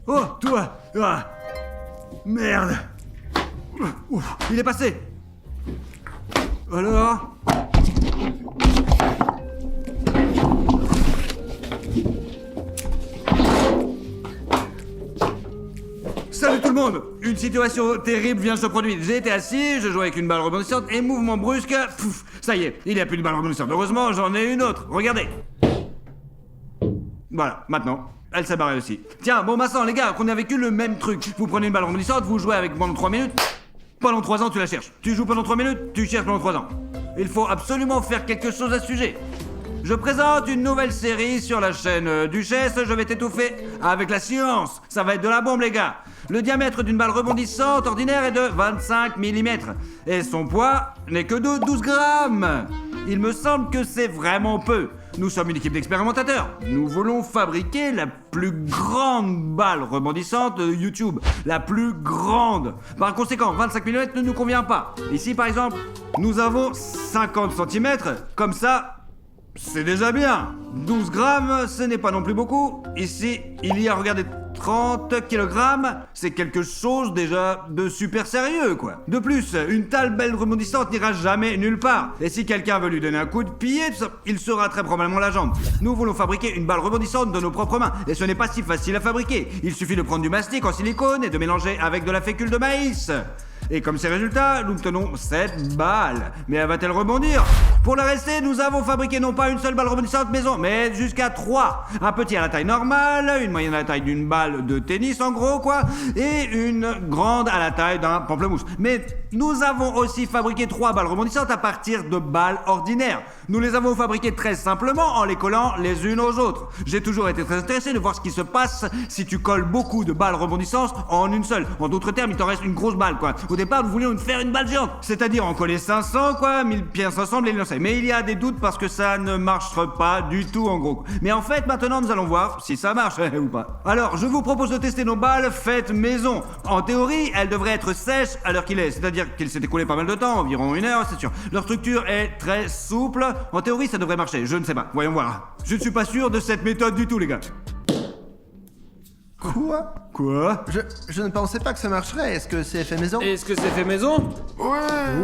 Oh, toi! Ah. Merde! Ouf, il est passé! Alors? Salut tout le monde! Une situation terrible vient de se produire. J'ai été assis, je jouais avec une balle rebondissante et mouvement brusque, pouf, ça y est, il n'y a plus de balle rebondissante. Heureusement, j'en ai une autre. Regardez. Voilà, maintenant, elle s'est barrée aussi. Tiens, bon Massan, les gars, qu'on a vécu le même truc. Vous prenez une balle rebondissante, vous jouez avec pendant 3 minutes. Pendant 3 ans, tu la cherches. Tu joues pendant 3 minutes, tu cherches pendant 3 ans. Il faut absolument faire quelque chose à ce sujet. Je présente une nouvelle série sur la chaîne Duchesse, je vais t'étouffer avec la science. Ça va être de la bombe, les gars. Le diamètre d'une balle rebondissante ordinaire est de 25 mm. Et son poids n'est que de 12 grammes. Il me semble que c'est vraiment peu. Nous sommes une équipe d'expérimentateurs. Nous voulons fabriquer la plus grande balle rebondissante de YouTube. La plus grande. Par conséquent, 25 mm ne nous convient pas. Ici, par exemple, nous avons 50 cm. Comme ça... c'est déjà bien. 12 grammes, ce n'est pas non plus beaucoup. Ici, il y a, regardez, 30 kilogrammes. C'est quelque chose déjà de super sérieux, quoi. De plus, une telle balle rebondissante n'ira jamais nulle part. Et si quelqu'un veut lui donner un coup de pied, il sera très probablement la jambe. Nous voulons fabriquer une balle rebondissante de nos propres mains. Et ce n'est pas si facile à fabriquer. Il suffit de prendre du mastic en silicone et de mélanger avec de la fécule de maïs. Et comme ces résultats, nous tenons cette balle. Mais va-t-elle rebondir? Pour la rester, nous avons fabriqué non pas une seule balle rebondissante maison, mais jusqu'à 3. Un petit à la taille normale, une moyenne à la taille d'une balle de tennis en gros quoi, et une grande à la taille d'un pamplemousse. Mais nous avons aussi fabriqué 3 balles rebondissantes à partir de balles ordinaires. Nous les avons fabriquées très simplement en les collant les unes aux autres. J'ai toujours été très intéressé de voir ce qui se passe si tu colles beaucoup de balles rebondissantes en une seule. En d'autres termes, il t'en reste une grosse balle quoi. Au départ, nous voulions faire une balle géante, c'est-à-dire en coller 500 quoi, 1000 pièces ensemble et les lancer. Mais il y a des doutes parce que ça ne marche pas du tout en gros. Mais en fait, maintenant nous allons voir si ça marche ou pas. Alors, je vous propose de tester nos balles faites maison. En théorie, elles devraient être sèches à l'heure qu'il est, c'est-à-dire qu'il s'est écoulé pas mal de temps, environ 1 heure, c'est sûr. Leur structure est très souple. En théorie, ça devrait marcher, je ne sais pas. Voyons voir. Je ne suis pas sûr de cette méthode du tout, les gars. Quoi? Quoi? Je ne pensais pas que ça marcherait. Est-ce que c'est fait maison? Est-ce que c'est fait maison? Ouais,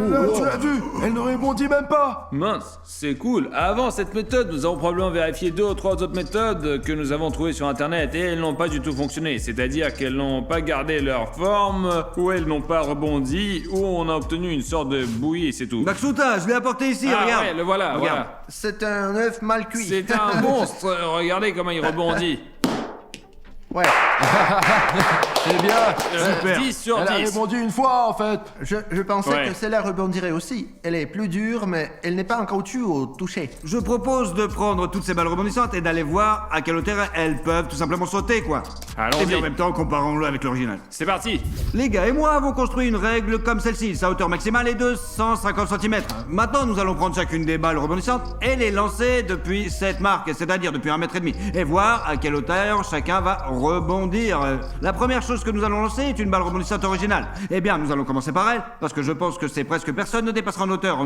là, tu l'as vu, elle ne rebondit même pas. Mince, c'est cool. Avant cette méthode, nous avons probablement vérifié 2 ou 3 autres méthodes que nous avons trouvées sur internet et elles n'ont pas du tout fonctionné. C'est-à-dire qu'elles n'ont pas gardé leur forme, ou elles n'ont pas rebondi, ou on a obtenu une sorte de bouillie et c'est tout. Maxouta, je l'ai apporté ici, Ah regarde. ouais, le voilà, Regarde. voilà. C'est un œuf mal cuit. C'est un monstre, regardez comment il rebondit. Ouais. Eh bien, Super. 10 sur elle a 10. rebondi une fois en fait. Je pensais Ouais. que celle-là rebondirait aussi. Elle est plus dure, mais elle n'est pas en caoutchouc au toucher. Je propose de prendre toutes ces balles rebondissantes et d'aller voir à quelle hauteur elles peuvent tout simplement sauter, quoi. Allons-y. Et bien en même temps, comparons-le avec l'original. C'est parti. Les gars et moi avons construit une règle comme celle-ci. Sa hauteur maximale est de 150 cm. Maintenant, nous allons prendre chacune des balles rebondissantes et les lancer depuis cette marque, c'est-à-dire depuis 1,5 m, et voir à quelle hauteur chacun va rebondir. La première chose que nous allons lancer est une balle rebondissante originale. Eh bien, nous allons commencer par elle, parce que je pense que c'est presque personne ne dépassera en hauteur.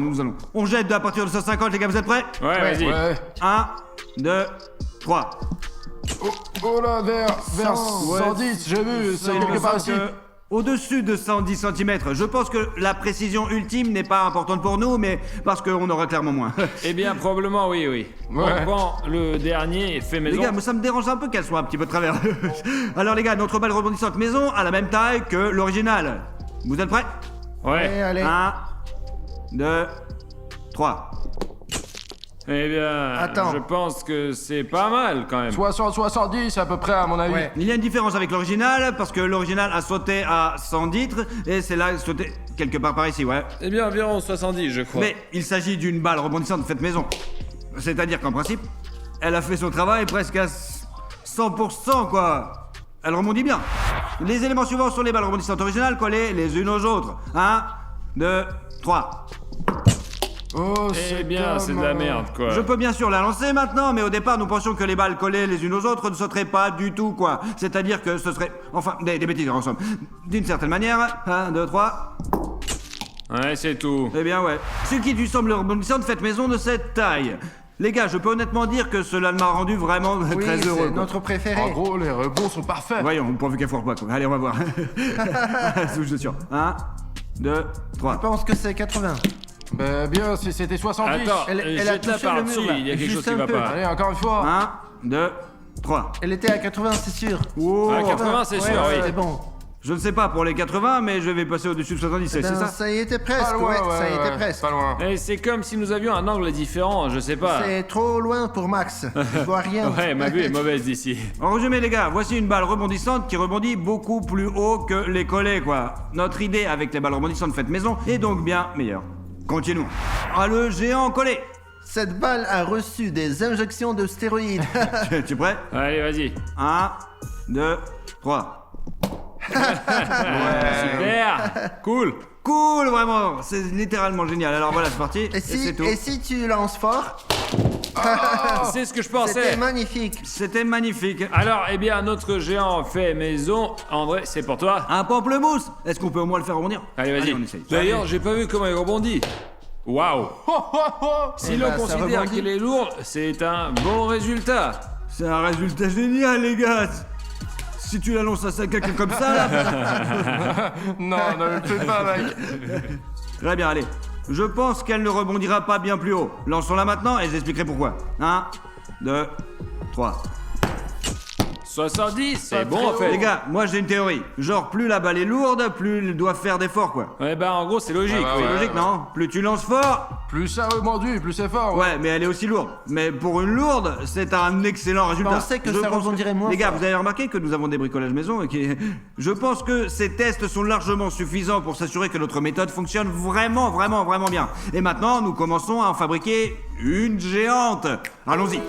On jette à partir de 150, les gars, vous êtes prêts? Ouais, vas-y. Ouais. 1, 2, 3. Oh là, vers 100, 110, j'ai vu, c'est Il me quelque part semble ici. que au-dessus de 110 cm. Je pense que la précision ultime n'est pas importante pour nous, mais parce qu'on aura clairement moins. Eh bien, probablement, oui. Ouais. On prend le dernier fait maison. Les gars, ça me dérange un peu qu'elle soit un petit peu de travers. Alors les gars, notre balle rebondissante maison a la même taille que l'original. Vous êtes prêts? Ouais. Allez. 1, 2, 3. Eh bien, Attends. je pense que c'est pas mal quand même. 60-70 à peu près à mon avis. Ouais. Il y a une différence avec l'original, parce que l'original a sauté à 110 et c'est là sauté quelque part par ici, ouais. Eh bien, environ 70, je crois. Mais il s'agit d'une balle rebondissante faite maison. C'est-à-dire qu'en principe, elle a fait son travail presque à 100%, quoi. Elle rebondit bien. Les éléments suivants sont les balles rebondissantes originales collées les unes aux autres. 1, 2, 3. Oh, Eh bien, c'est de la merde, quoi. Je peux bien sûr la lancer maintenant, mais au départ, nous pensions que les balles collées les unes aux autres ne sauteraient pas du tout, quoi. C'est-à-dire que ce serait... Enfin, des bêtises, en somme. D'une certaine manière. 1, 2, 3... Ouais, c'est tout. Eh bien ouais. Ce qui lui semble rebondissante faite maison de cette taille. Les gars, je peux honnêtement dire que cela m'a rendu vraiment Oui, très heureux. c'est quoi. notre préféré. En gros, les rebonds sont parfaits. Voyons, pourvu qu'elle foire pas, quoi. Allez, on va voir. Souche de sûr. 1, 2, 3. Je pense que c'est 80. Ben bien, si c'était 70. Attends, Elle a jette-la touché le par-dessus, mur, là. il y a quelque Juste chose qui un va peu. pas. Allez, encore une fois. 1, 2, 3. Elle était à 80, c'est sûr. Oh, Ah, 80, c'est sûr, oui. C'est bon. je ne sais pas pour les 80, mais je vais passer au-dessus de 70, c'est Ben, ça ça y était presque, Pas loin, ouais, ça y était presque. Pas loin. Et c'est comme si nous avions un angle différent, je sais pas. C'est trop loin pour Max. Je vois rien. Ouais, ma vue est mauvaise d'ici. En résumé, les gars, voici une balle rebondissante qui rebondit beaucoup plus haut que les collets, quoi. Notre idée avec les balles rebondissantes faites maison est donc bien meilleure. Continuons. Ah, le géant collé. Cette balle a reçu des injections de stéroïdes. Tu es prêt? Allez, vas-y. 1, 2, 3. Super. Cool. Cool, vraiment. C'est littéralement génial. Alors voilà, c'est parti. Et c'est tout. si tu lances fort, C'est ce que je c'était pensais. magnifique. C'était magnifique. Alors, eh bien, notre géant fait maison. André, c'est pour toi. Un pamplemousse. Est-ce qu'on peut au moins le faire rebondir? Allez, vas-y. on essaye. D'ailleurs, j'ai pas vu comment il rebondit. Waouh. Si Eh l'on ben, ça considère rebondit. qu'il est lourd, c'est un bon résultat. C'est un résultat génial, les gars. Si tu l'annonces à quelqu'un comme ça, là. Non, ne le fais pas, mec. Très bien, allez. Je pense qu'elle ne rebondira pas bien plus haut. Lançons-la maintenant et j'expliquerai pourquoi. 1, 2, 3. 70, c'est bon très en fait. Les gars, moi j'ai une théorie. Genre, plus la balle est lourde, plus elle doit faire d'efforts, quoi. Ouais, bah en gros, c'est logique. Ah bah oui. C'est ouais. logique, non? Plus tu lances fort, Plus ça rebondit, plus c'est fort. ouais, mais elle est aussi lourde. Mais pour une lourde, c'est un excellent résultat. pensais que ça pense rebondirait moins Les gars, fort. vous avez remarqué que nous avons des bricolages maison et je pense que ces tests sont largement suffisants pour s'assurer que notre méthode fonctionne vraiment, vraiment, vraiment bien. Et maintenant, nous commençons à en fabriquer une géante. Allons-y.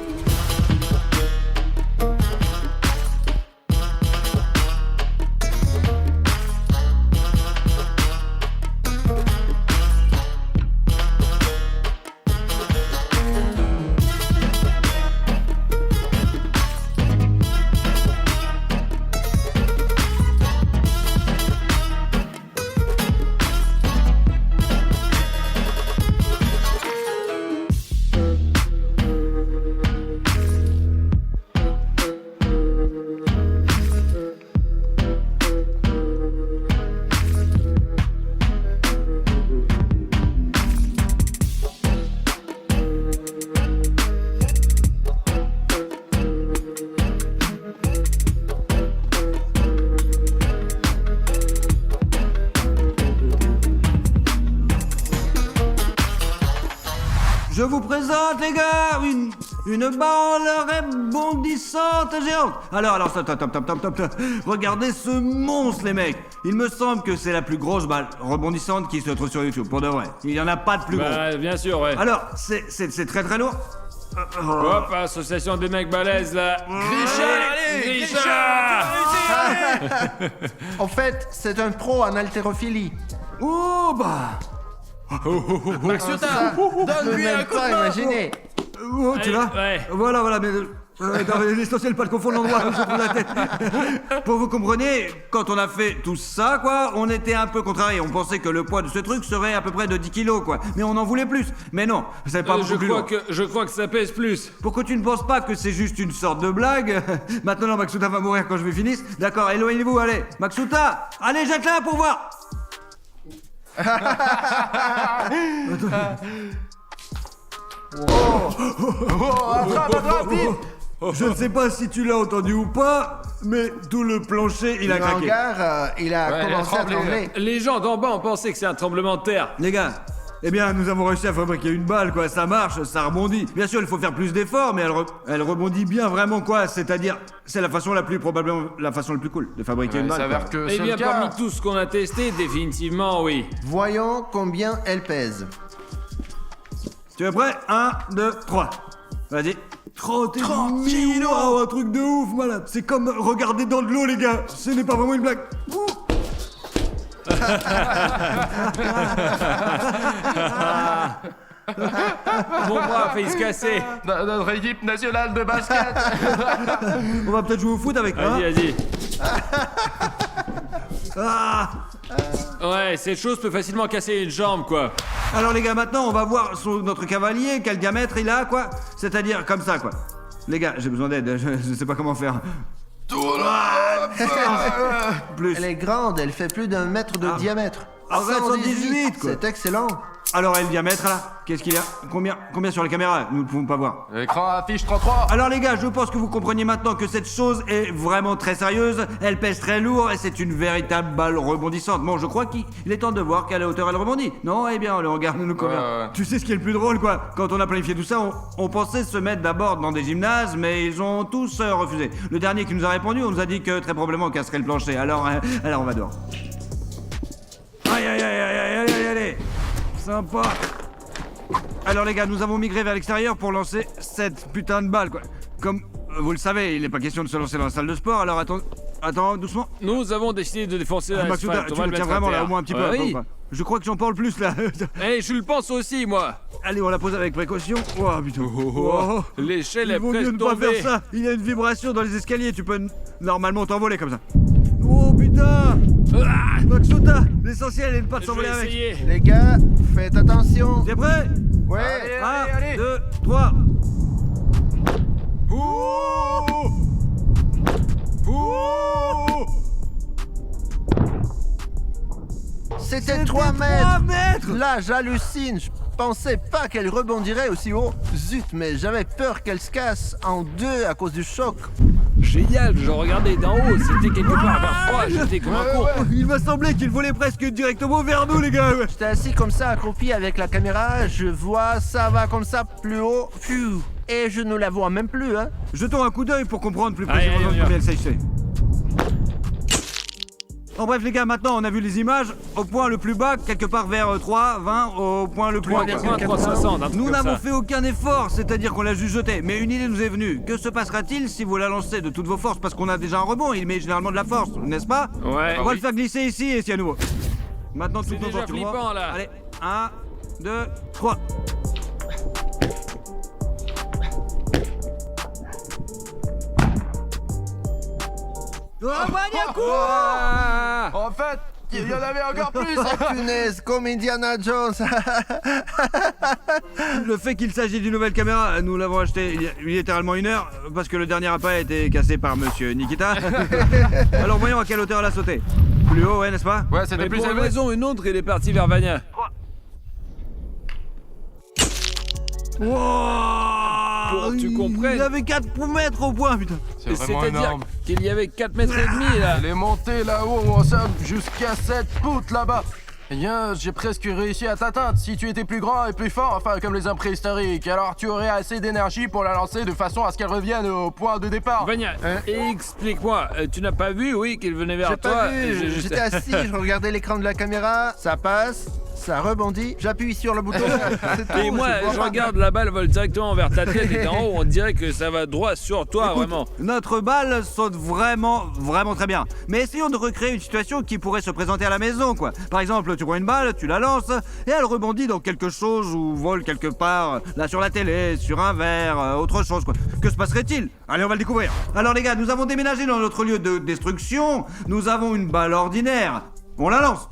Je vous présente, les gars, une balle rebondissante géante. Alors, stop. Regardez ce monstre, les mecs. Il me semble que c'est la plus grosse balle rebondissante qui se trouve sur YouTube, pour de vrai. Il n'y en a pas de plus gros. Bah, bien sûr, ouais. Alors, c'est très très lourd. Hop, association des mecs balèzes là. Grisha. En fait, c'est un pro en haltérophilie. Oh, bah. Ça, je peux même pas imaginer. Oh, tu l'as? Ouais. Voilà, mais... attends, l'essentiel, pas de confondre l'endroit où je prends la tête. Pour vous compreniez, quand on a fait tout ça, quoi, on était un peu contrariés. On pensait que le poids de ce truc serait à peu près de 10 kilos, quoi. Mais on en voulait plus. Mais non, c'est pas beaucoup plus lourd. Je crois que ça pèse plus. Pour que tu ne penses pas que c'est juste une sorte de blague, maintenant Maxuta va mourir quand je vais finir. D'accord, éloignez-vous, allez. Maxuta, allez, jette-la pour voir. Attrape, vite. Je ne sais pas si tu l'as entendu ou pas, mais tout le plancher, il a Le craqué. hangar, il a Ouais, il a commencé à tremblé. trembler. Les gens d'en bas ont pensé que c'est un tremblement de terre. Les gars, eh bien, nous avons réussi à fabriquer une balle, quoi. Ça marche, ça rebondit. Bien sûr, il faut faire plus d'efforts, mais elle rebondit bien, vraiment, quoi. C'est-à-dire, c'est probablement la façon la plus cool de fabriquer une Il balle. s'avère quoi. que Eh c'est bien, le cas. parmi tout ce qu'on a testé, définitivement, oui. Voyons combien elle pèse. Tu es prêt? 1, 2, 3. Vas-y. 30 kilos. Oh, un truc de ouf, malade. C'est comme regarder dans de l'eau, les gars. Ce n'est pas vraiment une blague. Ouh. Mon bras a failli se casser. Notre équipe nationale de basket. On va peut-être jouer au foot avec, hein? Vas-y. Ah, Ouais, cette chose peut facilement casser une jambe, quoi. Alors les gars, maintenant on va voir notre cavalier, quel diamètre il a, quoi. C'est-à-dire comme ça, quoi. Les gars, j'ai besoin d'aide, je sais pas comment faire. Plus. Elle est grande, elle fait plus d'1 mètre de diamètre. Arrête, 118, quoi. C'est excellent. Alors et le diamètre là, qu'est-ce qu'il y a? Combien sur la caméra? Nous ne pouvons pas voir. Écran affiche 33. Alors les gars, je pense que vous compreniez maintenant que cette chose est vraiment très sérieuse, elle pèse très lourd et c'est une véritable balle rebondissante. Bon, je crois qu'il est temps de voir quelle hauteur elle rebondit. Non? Eh bien, le regard nous convient. Ouais. Tu sais ce qui est le plus drôle, quoi? Quand on a planifié tout ça, on pensait se mettre d'abord dans des gymnases, mais ils ont tous refusé. Le dernier qui nous a répondu, on nous a dit que très probablement on casserait le plancher. Alors on va dehors. Aïe aïe aïe aïe aïe aïe aïe aïe. Sympa. Alors les gars, nous avons migré vers l'extérieur pour lancer cette putain de balle, quoi. Comme vous le savez, il n'est pas question de se lancer dans la salle de sport, alors attends, doucement. Nous avons décidé de défoncer la Maxouda, tu me tiens vraiment là, au moins un petit peu. Oui. Attends, quoi. Je crois que j'en parle plus là. Eh, je le pense aussi, moi. Allez, on la pose avec précaution. Oh putain. Oh. L'échelle Il est vaut mieux presque ne pas tombée. faire ça. Il y a une vibration dans les escaliers, tu peux normalement t'envoler comme ça. Oh putain. Ah, Maxouda, l'essentiel est de pas je s'envoler vais avec. essayer. Les gars, faites attention. T'es prêt? Ouais. 1, 2, 3. Ouh. Ouh. C'était 3 mètres. 3 mètres. Là, j'hallucine. Je pensais pas qu'elle rebondirait aussi haut. Zut, mais j'avais peur qu'elle se casse en deux à cause du choc. Génial, je regardais d'en haut, c'était quelque part vers moi, j'étais comme un con. Il m'a semblé qu'il volait presque directement vers nous, les gars. J'étais assis comme ça, accroupi avec la caméra. Je vois, ça va comme ça, plus haut. Pfiou. Et je ne la vois même plus, hein. Jetons un coup d'œil pour comprendre plus Allez, précisément allez, on y va. combien elle s'agissait. En bref, les gars, maintenant on a vu les images. Au point le plus bas, quelque part vers 3, 20, au point le plus haut. 3,360, un truc Nous comme n'avons ça. fait aucun effort, c'est-à-dire qu'on l'a juste jeté. Mais une idée nous est venue. Que se passera-t-il si vous la lancez de toutes vos forces? Parce qu'on a déjà un rebond, il met généralement de la force, n'est-ce pas? Ouais. On va le faire glisser ici et si à nouveau. Maintenant, C'est toutes nos déjà forces, tu vois. flippant, là. Allez, 1, 2, 3. Oh, Vania, cours! Ah. En fait, il y en avait encore plus. Oh, punaise, comme Indiana Jones. Le fait qu'il s'agit d'une nouvelle caméra, nous l'avons acheté il y a littéralement 1 heure, parce que le dernier appareil a été cassé par monsieur Nikita. Alors voyons à quelle hauteur elle a sauté. Plus haut, ouais, n'est-ce pas? Ouais, c'était Mais plus pour une élevé. raison ou une autre, il est parti vers Vania. Wow, Pour que tu comprennes. Il avait 4 mètres au point, putain. C'est vraiment C'est-à-dire énorme. qu'il y avait 4 mètres et demi, là. Elle est montée là-haut, on somme jusqu'à 7 poutres là-bas. Eh bien, j'ai presque réussi à t'atteindre. Si tu étais plus grand et plus fort, enfin comme les hommes préhistoriques, alors tu aurais assez d'énergie pour la lancer de façon à ce qu'elle revienne au point de départ. Vania, explique-moi, tu n'as pas vu, oui, qu'il venait vers J'ai toi pas et vu. J'étais assis, je regardais l'écran de la caméra. Ça passe, ça rebondit. J'appuie sur le bouton. c'est tout, Et moi, vois je pas. regarde la balle vole directement vers ta tête et d'en haut, on dirait que ça va droit sur toi, Écoute, vraiment. notre balle saute vraiment très bien. Mais essayons de recréer une situation qui pourrait se présenter à la maison, quoi. Par exemple, tu prends une balle, tu la lances, et elle rebondit dans quelque chose ou vole quelque part, là sur la télé, sur un verre, autre chose, quoi. Que se passerait-il? Allez, on va le découvrir. Alors les gars, nous avons déménagé dans notre lieu de destruction, nous avons une balle ordinaire. On la lance.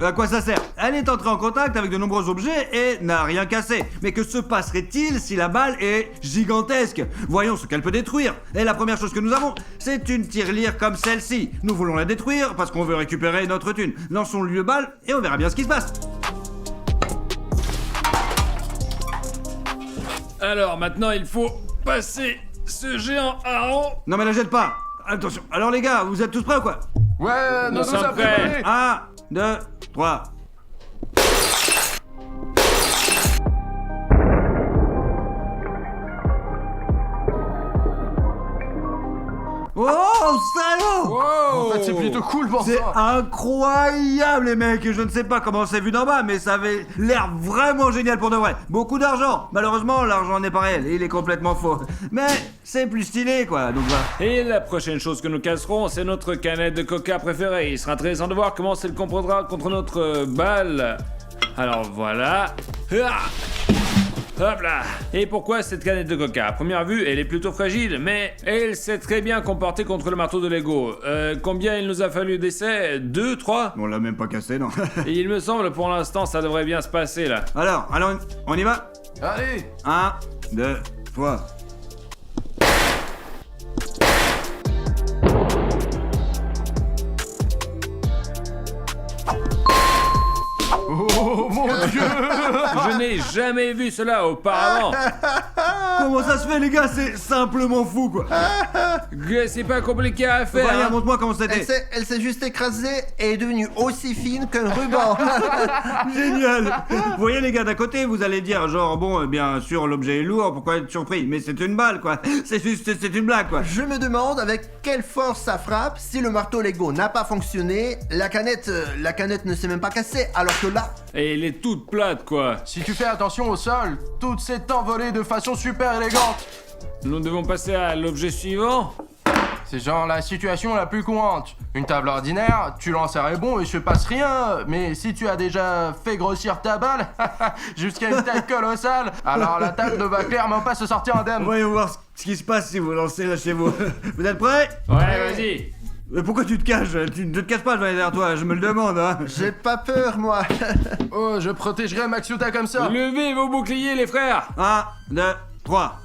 À quoi ça sert? Elle est entrée en contact avec de nombreux objets et n'a rien cassé. Mais que se passerait-il si la balle est gigantesque? Voyons ce qu'elle peut détruire. Et la première chose que nous avons, c'est une tirelire comme celle-ci. Nous voulons la détruire parce qu'on veut récupérer notre thune. Lançons le balle et on verra bien ce qui se passe. Alors, maintenant, il faut passer ce géant hareng. Non mais la jette pas. Attention. Alors les gars, vous êtes tous prêts ou quoi? Ouais, Nous nous sommes sommes prêts. préparés. 1, 2, 3. Oh, salaud! En fait, c'est plutôt cool pour C'est ça. incroyable les mecs, je ne sais pas comment c'est vu d'en bas, mais ça avait l'air vraiment génial pour de vrai. Beaucoup d'argent, malheureusement l'argent n'est pas réel, il est complètement faux. Mais c'est plus stylé quoi, donc voilà. Et la prochaine chose que nous casserons, c'est notre canette de coca préférée. Il sera intéressant de voir comment elle composera contre notre balle. Alors voilà. Ah. Hop là. Et pourquoi cette canette de coca? À première vue, elle est plutôt fragile, mais elle s'est très bien comportée contre le marteau de Lego. Combien il nous a fallu d'essais? 2, 3? On l'a même pas cassé, non. Et il me semble, pour l'instant, ça devrait bien se passer, là. Alors, on y va? Allez! 1, 2, 3. Oh mon dieu! Je n'ai jamais vu cela auparavant. Comment ça se fait, les gars? C'est simplement fou, quoi. C'est pas compliqué à faire. Regarde, Hein. montre-moi comment c'était. Elle s'est juste écrasée et est devenue aussi fine qu'un ruban. Génial. Vous voyez, les gars, d'à côté, vous allez dire, genre, bon, bien sûr, l'objet est lourd, pourquoi être surpris? Mais c'est une balle, quoi. C'est une blague, quoi. Je me demande avec quelle force ça frappe. Si le marteau Lego n'a pas fonctionné, la canette ne s'est même pas cassée, alors que là... Et elle est toute plate, quoi. Si tu fais attention au sol, tout s'est envolé de façon super élégante. Nous devons passer à l'objet suivant. C'est genre la situation la plus courante. Une table ordinaire, tu lances un rebond et il se passe rien. Mais si tu as déjà fait grossir ta balle jusqu'à une taille colossale, alors la table ne va clairement pas se sortir indemne. Voyons voir ce qui se passe si vous lancez là chez vous. Vous êtes prêts? Ouais, vas-y. Mais pourquoi tu te caches? Tu ne te caches pas, je vais aller derrière toi, je me le demande, hein. J'ai pas peur, moi. Oh, je protégerai Maxuta comme ça. Levez vos boucliers, les frères. 1, 2, 3.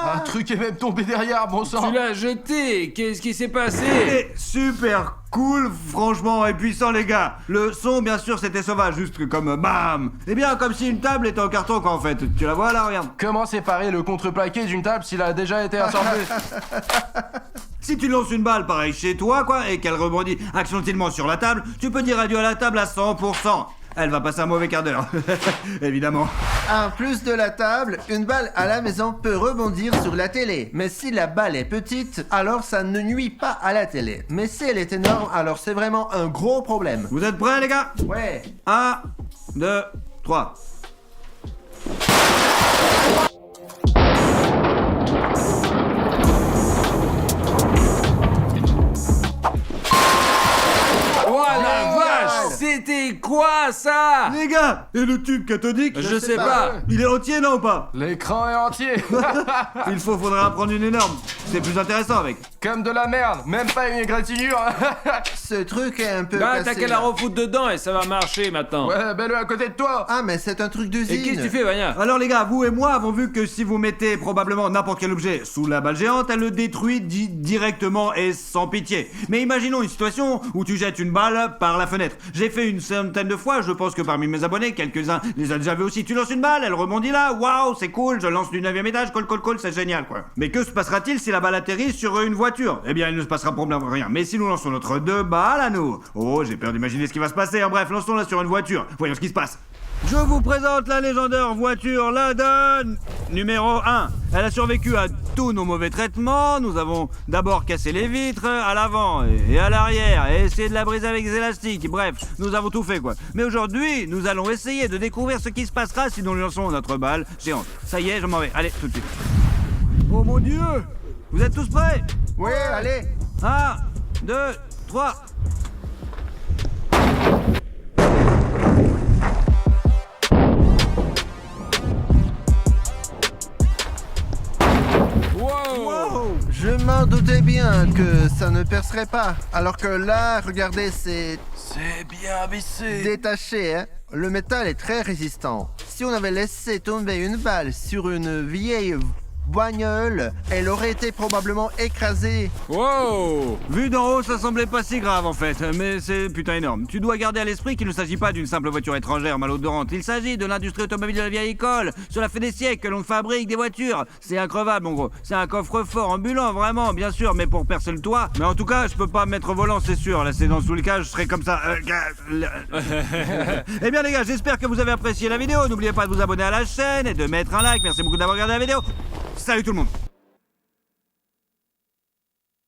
Un truc est même tombé derrière, bon sang. Tu l'as jeté. Qu'est-ce qui s'est passé? C'est super cool, franchement, et puissant, les gars. Le son, bien sûr, c'était sauvage, juste comme bam. Eh bien, comme si une table était en carton, quoi, en fait. Tu la vois, là, regarde. Comment séparer le contreplaqué d'une table s'il a déjà été assemblé? Si tu lances une balle, pareil, chez toi, quoi, et qu'elle rebondit accidentellement sur la table, tu peux dire adieu à la table à 100%. Elle va passer un mauvais quart d'heure. Évidemment. En plus de la table, une balle à la maison peut rebondir sur la télé. Mais si la balle est petite, alors ça ne nuit pas à la télé. Mais si elle est énorme, alors c'est vraiment un gros problème. Vous êtes prêts, les gars? Ouais. 1, 2, 3. Oh la vache! C'était quoi ça? Les gars, et le tube cathodique? Je sais pas. Il est entier, non, ou pas? L'écran est entier. Faudra prendre une énorme. C'est plus intéressant avec. Comme de la merde, même pas une égratignure. Ce truc est un peu Bah, cassé. t'as qu'à la refoutre dedans et ça va marcher maintenant. Ouais, mets-le à côté de toi. Ah, mais c'est un truc d'usine. Et qu'est-ce que tu fais, Vania? Alors les gars, vous et moi avons vu que si vous mettez probablement n'importe quel objet sous la balle géante, elle le détruit directement et sans pitié. Mais imaginons une situation où tu jettes une balle par la fenêtre. J'ai fait une centaine de fois, je pense que parmi mes abonnés, quelques-uns les ont déjà vu aussi. Tu lances une balle, elle rebondit là, waouh, c'est cool, je lance du 9e étage, col, c'est génial quoi. Mais que se passera-t-il si la balle atterrit sur une voiture? Eh bien, il ne se passera probablement rien. Mais si nous lançons notre 2 balles à nous... Oh, j'ai peur d'imaginer ce qui va se passer. En bref, lançons-la sur une voiture. Voyons ce qui se passe. Je vous présente la légendaire voiture Ladon numéro 1. Elle a survécu à tous nos mauvais traitements. Nous avons d'abord cassé les vitres à l'avant et à l'arrière et essayé de la briser avec des élastiques. Bref, nous avons tout fait quoi. Mais aujourd'hui, nous allons essayer de découvrir ce qui se passera si nous lançons notre balle géante. Ça y est, je m'en vais. Allez, tout de suite. Oh mon Dieu! Vous êtes tous prêts? Ouais, allez. 1, 2, 3. Wow! Je m'en doutais bien que ça ne percerait pas. Alors que là, regardez, c'est C'est bien vissé. détaché, hein. Le métal est très résistant. Si on avait laissé tomber une balle sur une vieille bagnole, elle aurait été probablement écrasée. Wow! Vu d'en haut, ça semblait pas si grave en fait, mais c'est putain énorme. Tu dois garder à l'esprit qu'il ne s'agit pas d'une simple voiture étrangère malodorante. Il s'agit de l'industrie automobile de la vieille école. Cela fait des siècles que l'on fabrique des voitures. C'est increvable, mon gros. C'est un coffre-fort ambulant, vraiment, bien sûr, mais pour percer le toit. Mais en tout cas, je peux pas me mettre au volant, c'est sûr. Là, c'est dans tous les cas, je serais comme ça. Eh bien, les gars, j'espère que vous avez apprécié la vidéo. N'oubliez pas de vous abonner à la chaîne et de mettre un like. Merci beaucoup d'avoir regardé la vidéo. Salut tout le monde.